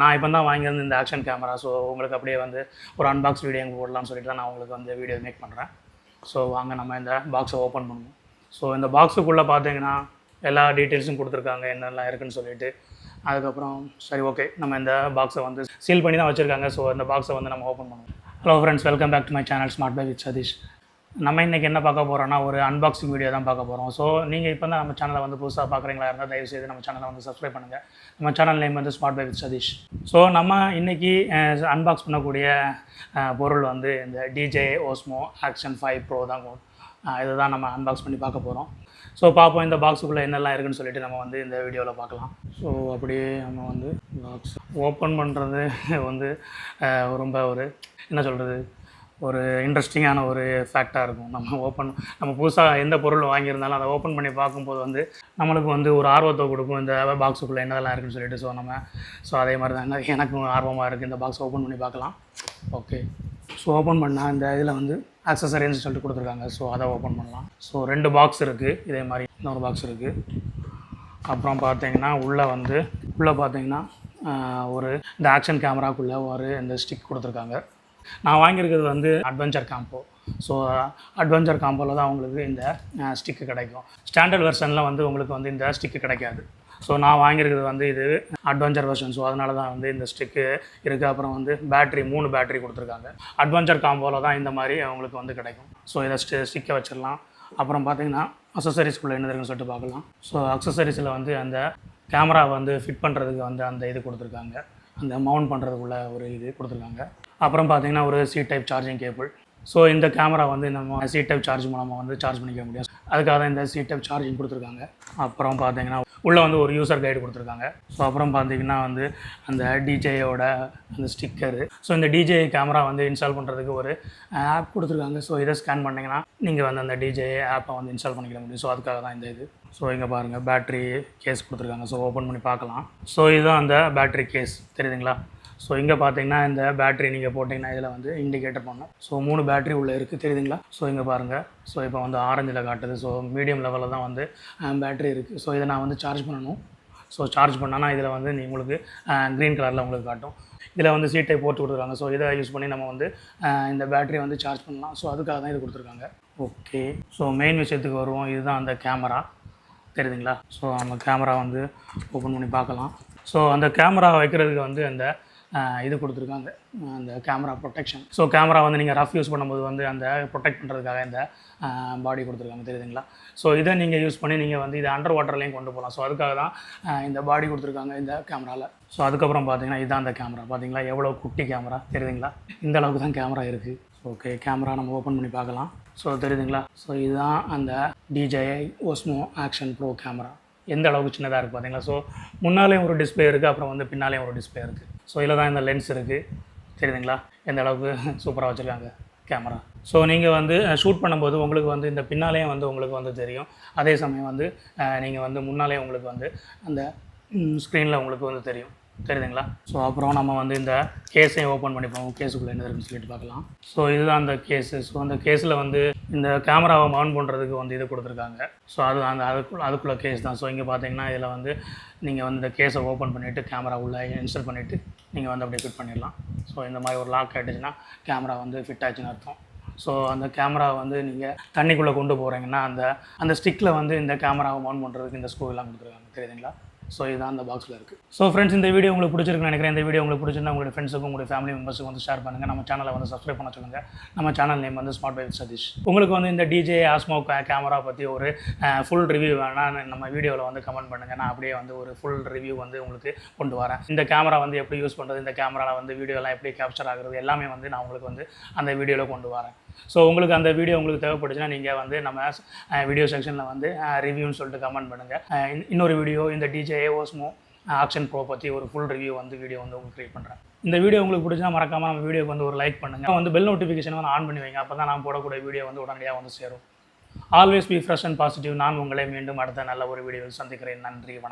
நான் இப்போ தான் வாங்கியிருந்த இந்த ஆக்ஷன் கேமரா. ஸோ உங்களுக்கு அப்படியே வந்து ஒரு அன்பாக்ஸ் வீடியோ எங்கே போடலாம்னு சொல்லிட்டு தான் நான் உங்களுக்கு வந்து வீடியோ மேக் பண்ணுறேன். ஸோ வாங்க நம்ம இந்த பாக்ஸை ஓப்பன் பண்ணுவோம். ஸோ இந்த பாக்ஸுக்குள்ளே பார்த்தீங்கன்னா எல்லா டீட்டெயில்ஸும் கொடுத்துருக்காங்க என்னெல்லாம் இருக்குதுன்னு சொல்லிட்டு. அதுக்கப்புறம் சரி ஓகே, நம்ம இந்த பாக்ஸை வந்து சீல் பண்ணி தான் வச்சுருக்காங்க. ஸோ இந்த பாக்ஸை வந்து நம்ம ஓப்பன் பண்ணுவோம். Hello friends, welcome back to my channel smart buy with Sathish. நம்ம இன்றைக்கி என்ன பார்க்க போகிறோம்னா ஒரு அன்பாக்சிங் வீடியோ தான் பார்க்க போகிறோம். ஸோ நீங்கள் இப்போ தான் நம்ம சேனலை வந்து புதுசாக பார்க்குறீங்களா இருந்தால் தயவுசெய்து நம்ம சேனலை வந்து சப்ஸ்கிரைப் பண்ணுங்கள். நம்ம சேனல் நேம் வந்து smart buy with Sathish. So நம்ம இன்றைக்கி அன்பாக்ஸ் பண்ணக்கூடிய பொருள் வந்து இந்த DJI Osmo Action 5 Pro தான். இதை தான் நம்ம அன்பாக்ஸ் பண்ணி பார்க்க போகிறோம். ஸோ பார்ப்போம் இந்த பாக்ஸுக்குள்ளே என்னெல்லாம் இருக்குதுன்னு சொல்லிட்டு நம்ம வந்து இந்த வீடியோவில் பார்க்கலாம். ஸோ அப்படியே நம்ம வந்து பாக்ஸ் ஓப்பன் பண்ணுறது வந்து ரொம்ப ஒரு என்ன சொல்கிறது, ஒரு இன்ட்ரெஸ்டிங்கான ஒரு ஃபேக்டாக இருக்கும். நம்ம புதுசாக எந்த பொருள் வாங்கியிருந்தாலும் அதை ஓப்பன் பண்ணி பார்க்கும்போது வந்து நம்மளுக்கு வந்து ஒரு ஆர்வத்தை கொடுக்கும், இந்த பாக்ஸுக்குள்ளே என்னதெல்லாம் இருக்குதுன்னு சொல்லிட்டு. ஸோ அதே மாதிரி தாங்க எனக்கும் ஆர்வமாக இருக்குது, இந்த பாக்ஸ் ஓப்பன் பண்ணி பார்க்கலாம். ஓகே, ஸோ ஓப்பன் பண்ணால் இந்த இதில் வந்து ஆக்சசரின்னு சொல்லிட்டு கொடுத்துருக்காங்க. ஸோ அதை ஓப்பன் பண்ணலாம். ஸோ 2 பாக்ஸ் இருக்குது, இதே மாதிரி இன்னொரு பாக்ஸ் இருக்குது. அப்புறம் பார்த்தீங்கன்னா உள்ளே பார்த்தீங்கன்னா ஒரு இந்த ஆக்ஷன் கேமராக்குள்ளே ஒரு இந்த ஸ்டிக் கொடுத்துருக்காங்க. நான் வாங்கியிருக்கிறது வந்து அட்வென்ச்சர் காம்போ. ஸோ அட்வென்ச்சர் காம்போவில் தான் உங்களுக்கு இந்த ஸ்டிக்கு கிடைக்கும். ஸ்டாண்டர்ட் வெர்ஷனில் வந்து உங்களுக்கு வந்து இந்த ஸ்டிக்கு கிடைக்காது. ஸோ நான் வாங்கியிருக்கிறது வந்து இது அட்வென்ச்சர் வெர்ஷன். ஸோ அதனால தான் வந்து இந்த ஸ்டிக்கு இருக்குது. அப்புறம் வந்து 3 பேட்டரி கொடுத்துருக்காங்க. அட்வென்ச்சர் காம்போவில் தான் இந்த மாதிரி அவங்களுக்கு வந்து கிடைக்கும். ஸோ இதை ஸ்டிக்கை வச்சிடலாம். அப்புறம் பார்த்திங்கன்னா அக்சசரிஸ்குள்ளே என்ன இருக்குன்னு சொல்லிட்டு பார்க்கலாம். ஸோ அக்சசரிஸில் வந்து அந்த கேமரா வந்து ஃபிட் பண்ணுறதுக்கு வந்து அந்த இது கொடுத்துருக்காங்க, அந்த மவுண்ட் பண்ணுறதுக்குள்ள ஒரு இது கொடுத்துருக்காங்க. அப்புறம் பார்த்திங்கன்னா ஒரு C type charging cable. So இந்த கேமரா வந்து நம்ம C டைப் சார்ஜ் மூலமாக வந்து சார்ஜ் பண்ணிக்க முடியும். அதுக்காக தான் இந்த C டைப் சார்ஜிங் கொடுத்துருக்காங்க. அப்புறம் பார்த்திங்கன்னா உள்ளே வந்து ஒரு யூசர் கைடு கொடுத்துருக்காங்க. ஸோ அப்புறம் பார்த்திங்கன்னா வந்து அந்த DJIயோட அந்த ஸ்டிக்கரு. ஸோ இந்த DJI கேமரா வந்து இன்ஸ்டால் பண்ணுறதுக்கு ஒரு ஆப் கொடுத்துருக்காங்க. ஸோ இதை ஸ்கேன் பண்ணிங்கன்னா நீங்கள் வந்து அந்த DJI ஆப்பை வந்து இன்ஸ்டால் பண்ணிக்க முடியும். ஸோ அதுக்காக தான் இந்த இது. ஸோ இங்கே பாருங்கள் பேட்ரி கேஸ் கொடுத்துருக்காங்க. ஸோ ஓப்பன் பண்ணி பார்க்கலாம். ஸோ இதுதான் அந்த பேட்ரி கேஸ், தெரியுதுங்களா? ஸோ இங்கே பார்த்தீங்கன்னா இந்த பேட்ரி நீங்கள் போட்டிங்கன்னா இதில் வந்து இண்டிகேட்டர் பண்ணோம். ஸோ 3 பேட்ரி உள்ளே இருக்குது, தெரியுதுங்களா? ஸோ இங்கே பாருங்கள். ஸோ இப்போ வந்து ஆரஞ்சில் காட்டுது. ஸோ மீடியம் லெவலில் தான் வந்து பேட்ரி இருக்குது. ஸோ இதை நான் வந்து சார்ஜ் பண்ணணும். ஸோ சார்ஜ் பண்ணால் இதில் வந்து உங்களுக்கு க்ரீன் கலரில் உங்களுக்கு காட்டும். இதில் வந்து C டைப் போட்டு கொடுத்துருக்காங்க. ஸோ இதை யூஸ் பண்ணி நம்ம வந்து இந்த பேட்டரியை வந்து சார்ஜ் பண்ணலாம். ஸோ அதுக்காக தான் இது கொடுத்துருக்காங்க. ஓகே, ஸோ மெயின் விஷயத்துக்கு வருவோம். இதுதான் அந்த கேமரா, தெரியுதுங்களா? ஸோ அந்த கேமரா வந்து ஓப்பன் பண்ணி பார்க்கலாம். ஸோ அந்த கேமரா வைக்கிறதுக்கு வந்து அந்த இது கொடுத்துருக்காங்க, அந்த கேமரா ப்ரொடெக்ஷன். ஸோ கேமரா வந்து நீங்கள் ரஃப் யூஸ் பண்ணும்போது வந்து அந்த ப்ரொடெக்ட் பண்ணுறதுக்காக இந்த பாடி கொடுத்துருக்காங்க, தெரியுதுங்களா? ஸோ இதை நீங்கள் யூஸ் பண்ணி நீங்கள் வந்து இதை அண்டர் வாட்டர்லேயும் கொண்டு போகலாம். ஸோ அதுக்காக தான் இந்த பாடி கொடுத்துருக்காங்க இந்த கேமராவில். ஸோ அதுக்கப்புறம் பார்த்தீங்கன்னா இதுதான் அந்த கேமரா. பார்த்தீங்களா எவ்வளோ குட்டி கேமரா, தெரியுதுங்களா? இந்த அளவுக்கு தான் கேமரா இருக்குது. ஓகே, கேமரா நம்ம ஓப்பன் பண்ணி பார்க்கலாம். ஸோ தெரியுதுங்களா? ஸோ இதுதான் அந்த DJI Osmo Action Pro camera. எந்த அளவுக்கு சின்னதாக இருக்குது பார்த்தீங்களா? ஸோ முன்னாலேயும் ஒரு டிஸ்பிளே இருக்குது, அப்புறம் வந்து பின்னாலேயும் ஒரு டிஸ்பிளே இருக்குது. ஸோ இதில் தான் இந்த லென்ஸ் இருக்குது, தெரியுதுங்களா? எந்த அளவுக்கு சூப்பராக வச்சுருக்காங்க கேமரா. ஸோ நீங்கள் வந்து ஷூட் பண்ணும்போது உங்களுக்கு வந்து இந்த பின்னாலேயும் வந்து உங்களுக்கு வந்து தெரியும். அதே சமயம் வந்து நீங்கள் வந்து முன்னாலேயும் உங்களுக்கு வந்து அந்த ஸ்க்ரீனில் உங்களுக்கு வந்து தெரியும், தெரியுதுங்களா? ஸோ அப்புறம் நம்ம வந்து இந்த கேஸையும் ஓப்பன் பண்ணிப்போம். கேஸுக்குள்ளே என்ன இருக்குன்னு சொல்லிட்டு பார்க்கலாம். ஸோ இதுதான் அந்த கேஸு. ஸோ அந்த கேஸில் வந்து இந்த கேமராவை மவுண்ட் பண்ணுறதுக்கு வந்து இது கொடுத்துருக்காங்க. ஸோ அதுக்குள்ளே கேஸ் தான். ஸோ இங்கே பார்த்தீங்கன்னா இதில் வந்து நீங்கள் வந்து இந்த கேஸை ஓப்பன் பண்ணிவிட்டு கேமரா உள்ளே இன்ஸ்டால் பண்ணிவிட்டு நீங்கள் வந்து அப்படியே ஃபிட் பண்ணிடலாம். ஸோ இந்த மாதிரி ஒரு லாக் ஆகிடுச்சுன்னா கேமரா வந்து ஃபிட் ஆச்சுன்னு அர்த்தம். ஸோ அந்த கேமரா வந்து நீங்கள் தண்ணிக்குள்ளே கொண்டு போகிறீங்கன்னா அந்த ஸ்டிக்கில் வந்து இந்த கேமராவை மவுண்ட் பண்ணுறதுக்கு இந்த ஸ்க்ரூ எல்லாம் கொடுத்துருக்காங்க, தெரியுதுங்களா? ஸோ இதுதான் அந்த பாக்ஸில் இருக்குது. ஸோ ஃப்ரெண்ட்ஸ், இந்த வீடியோ உங்களுக்கு பிடிச்சிருக்குன்னு நினைக்கிறேன். இந்த வீடியோ உங்களுக்கு பிடிச்சிருந்தா உங்களுடைய ஃப்ரெண்ட்ஸுக்கும் உங்களுடைய ஃபேமிலி மெம்பர்ஸுக்கு வந்து ஷேர் பண்ணுங்கள். நம்ம சேனலை வந்து சப்ஸ்கிரைப் பண்ண சொல்லுங்கள். நம்ம சேனல் நேம் வந்து ஸ்மார்ட் பை வித் சதீஷ். உங்களுக்கு வந்து இந்த DJI Osmo கேமரா பற்றி ஒரு ஃபுல் ரிவ்யூ வேணால் நம்ம வீடியோவில் வந்து கமெண்ட் பண்ணுங்கள். நான் அப்படியே வந்து ஒரு ஃபுல் ரிவ்யூ வந்து உங்களுக்கு கொண்டு வரேன். இந்த கேமரா வந்து எப்படி யூஸ் பண்ணுறது, இந்த கேமராவில் வந்து வீடியோலாம் எப்படி கேப்சர் ஆகுறது எல்லாமே வந்து நான் உங்களுக்கு வந்து அந்த வீடியோவில் கொண்டு வரேன். ஸோ உங்களுக்கு அந்த வீடியோ உங்களுக்கு தேவைப்படுச்சுன்னா நீங்கள் வந்து நம்ம வீடியோ செக்ஷனில் வந்து ரிவ்யூன்னு சொல்லிட்டு கமெண்ட் பண்ணுங்கள். இன்னொரு வீடியோ இந்த DJI Osmo Action Pro பற்றி ஒரு ஃபுல் ரிவ்யூ வந்து வீடியோ வந்து உங்களுக்கு க்ரியேட் பண்ணுறேன். இந்த வீடியோ உங்களுக்கு பிடிச்சா மறக்காமல் நம்ம வீடியோக்கு வந்து ஒரு லைக் பண்ணுங்கள். வந்து பெல் நோட்டிஃபிகேஷன் வந்து ஆன் பண்ணி வைங்க. அப்போ தான் நான் போடக்கூடிய வீடியோ வந்து உடனடியாக வந்து சேரும். Always be fresh and positive. நான் உங்களை மீண்டும் அடுத்த நல்ல ஒரு வீடியோவில் சந்திக்கிறேன். நன்றி, வணக்கம்.